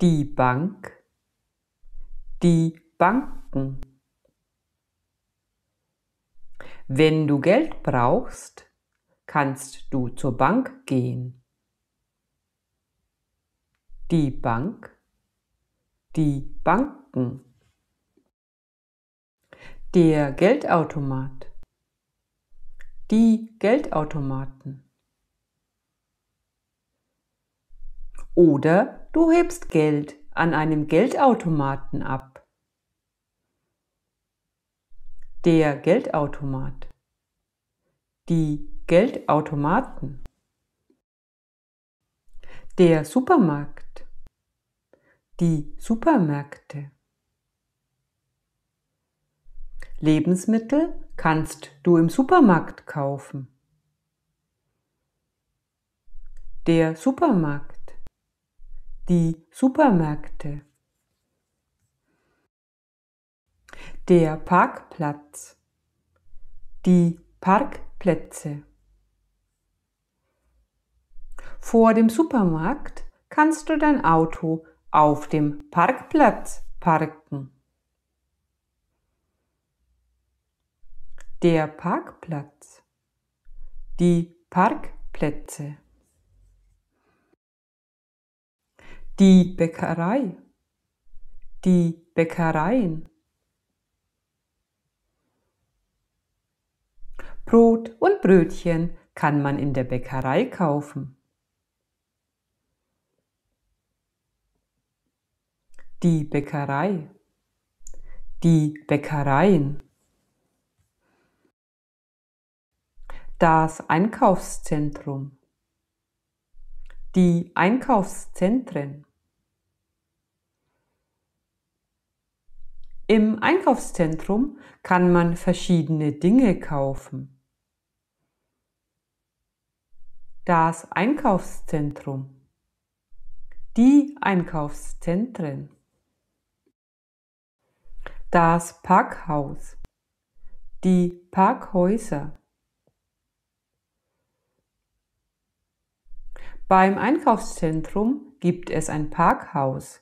die Bank, die Banken. Wenn du Geld brauchst, kannst du zur Bank gehen. Die Bank, die Banken. Der Geldautomat, die Geldautomaten. Oder du hebst Geld an einem Geldautomaten ab. Der Geldautomat, die Geldautomaten. Der Supermarkt, die Supermärkte. Lebensmittel kannst du im Supermarkt kaufen. Der Supermarkt, die Supermärkte. Der Parkplatz, die Parkplätze. Vor dem Supermarkt kannst du dein Auto auf dem Parkplatz parken. Der Parkplatz, die Parkplätze. Die Bäckerei, die Bäckereien. Brot und Brötchen kann man in der Bäckerei kaufen. Die Bäckerei, die Bäckereien. Das Einkaufszentrum, die Einkaufszentren. Im Einkaufszentrum kann man verschiedene Dinge kaufen. Das Einkaufszentrum, die Einkaufszentren. Das Parkhaus, die Parkhäuser. Beim Einkaufszentrum gibt es ein Parkhaus.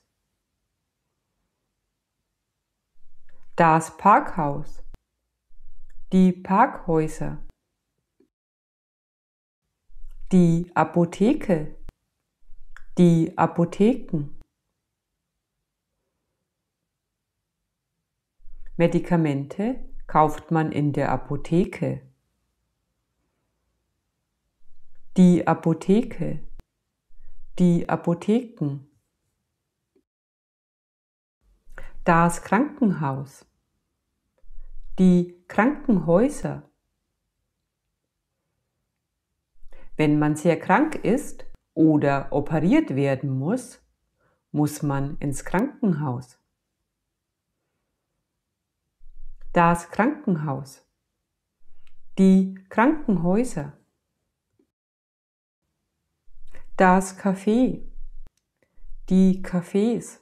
Das Parkhaus, die Parkhäuser. Die Apotheke, die Apotheken. Medikamente kauft man in der Apotheke. Die Apotheke, die Apotheken. Das Krankenhaus, die Krankenhäuser. Wenn man sehr krank ist oder operiert werden muss, muss man ins Krankenhaus. Das Krankenhaus, die Krankenhäuser. Das Café, die Cafés.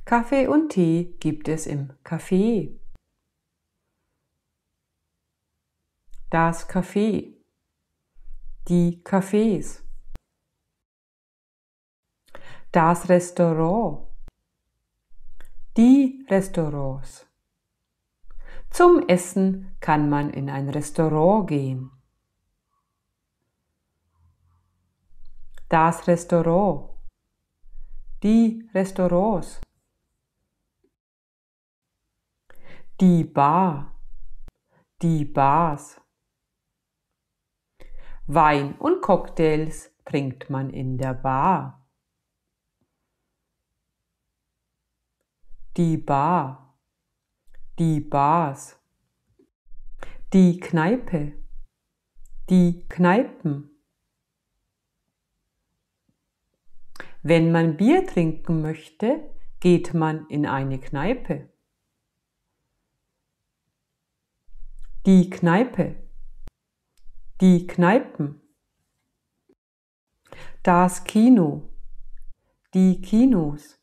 Kaffee und Tee gibt es im Café. Das Café, die Cafés. Das Restaurant, die Restaurants. Zum Essen kann man in ein Restaurant gehen. Das Restaurant, die Restaurants. Die Bar, die Bars. Wein und Cocktails trinkt man in der Bar. Die Bar, die Bars. Die Kneipe, die Kneipen. Wenn man Bier trinken möchte, geht man in eine Kneipe. Die Kneipe, die Kneipen. Das Kino, die Kinos.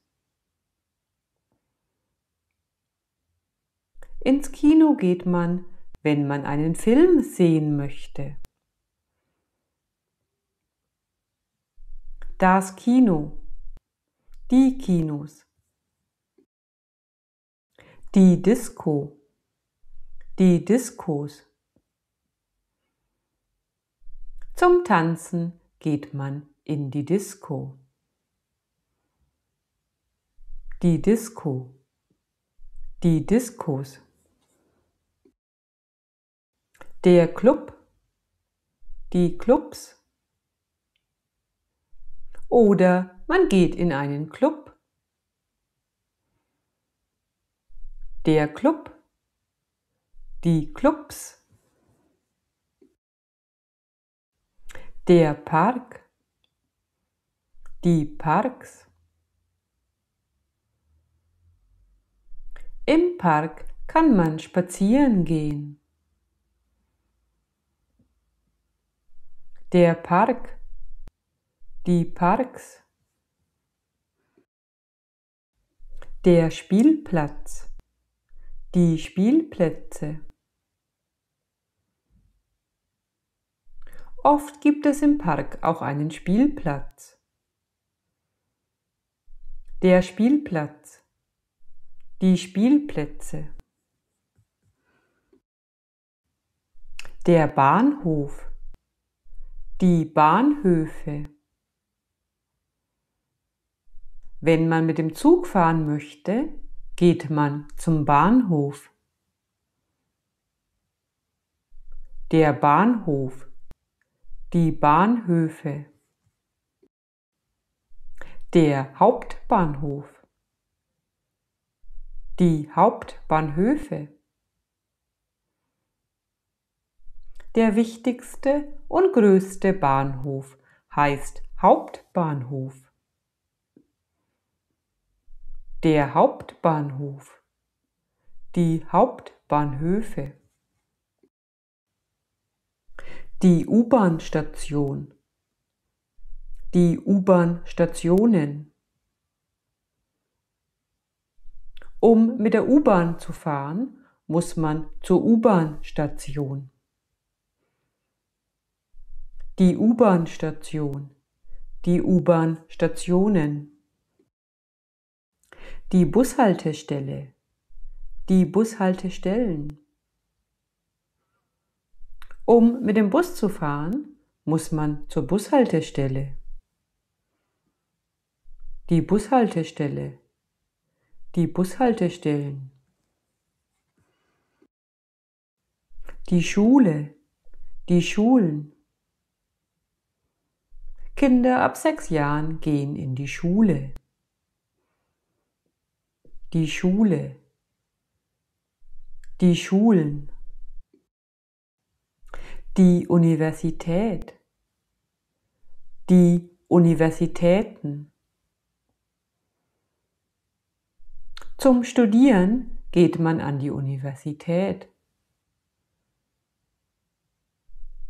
Ins Kino geht man, wenn man einen Film sehen möchte. Das Kino, die Kinos. Die Disco, die Diskos. Zum Tanzen geht man in die Disco. Die Disco, die Diskos. Der Club, die Clubs. Oder man geht in einen Club. Der Club, die Clubs. Der Park, die Parks. Im Park kann man spazieren gehen. Der Park, die Parks. Der Spielplatz, die Spielplätze. Oft gibt es im Park auch einen Spielplatz. Der Spielplatz, die Spielplätze. Der Bahnhof, die Bahnhöfe. Wenn man mit dem Zug fahren möchte, geht man zum Bahnhof. Der Bahnhof, die Bahnhöfe. Der Hauptbahnhof, die Hauptbahnhöfe. Der wichtigste und größte Bahnhof heißt Hauptbahnhof. Der Hauptbahnhof, die Hauptbahnhöfe. Die U-Bahn-Station, die U-Bahn-Stationen. Um mit der U-Bahn zu fahren, muss man zur U-Bahn-Station. Die U-Bahn-Station, die U-Bahn-Stationen. Die Bushaltestelle, die Bushaltestellen. Um mit dem Bus zu fahren, muss man zur Bushaltestelle. Die Bushaltestelle, die Bushaltestellen. Die Schule, die Schulen. Kinder ab 6 Jahren gehen in die Schule. Die Schule, die Schulen. Die Universität, die Universitäten. Zum Studieren geht man an die Universität.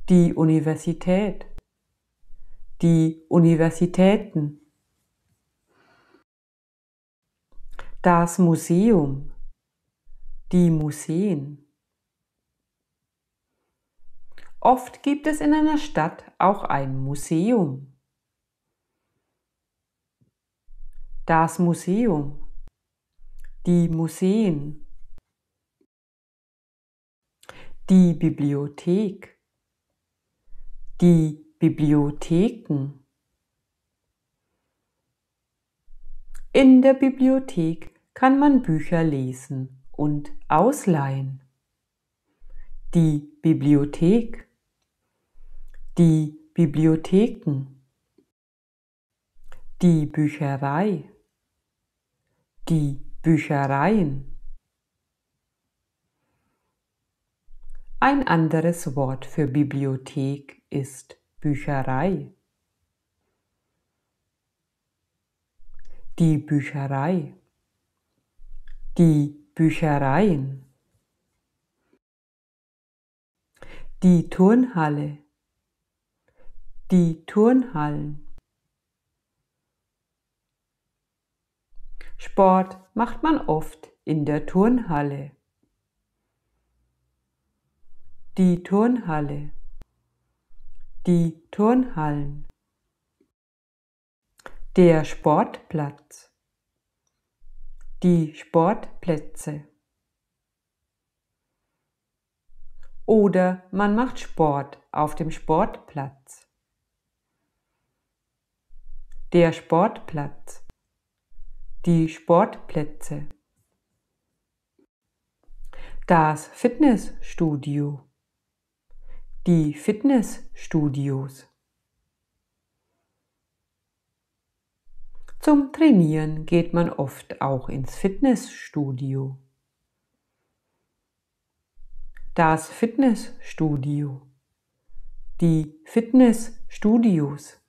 Die Universität, die Universitäten. Das Museum, die Museen. Oft gibt es in einer Stadt auch ein Museum. Das Museum, die Museen. Die Bibliothek, die Bibliotheken. In der Bibliothek kann man Bücher lesen und ausleihen. Die Bibliothek, die Bibliotheken. Die Bücherei, die Büchereien. Ein anderes Wort für Bibliothek ist Bücherei. Die Bücherei, die Büchereien. Die Turnhalle, die Turnhallen. Sport macht man oft in der Turnhalle. Die Turnhalle, die Turnhallen. Der Sportplatz. Die Sportplätze. Oder man macht Sport auf dem Sportplatz. Der Sportplatz. Die Sportplätze. Das Fitnessstudio. Die Fitnessstudios. Zum Trainieren geht man oft auch ins Fitnessstudio. Das Fitnessstudio. Die Fitnessstudios.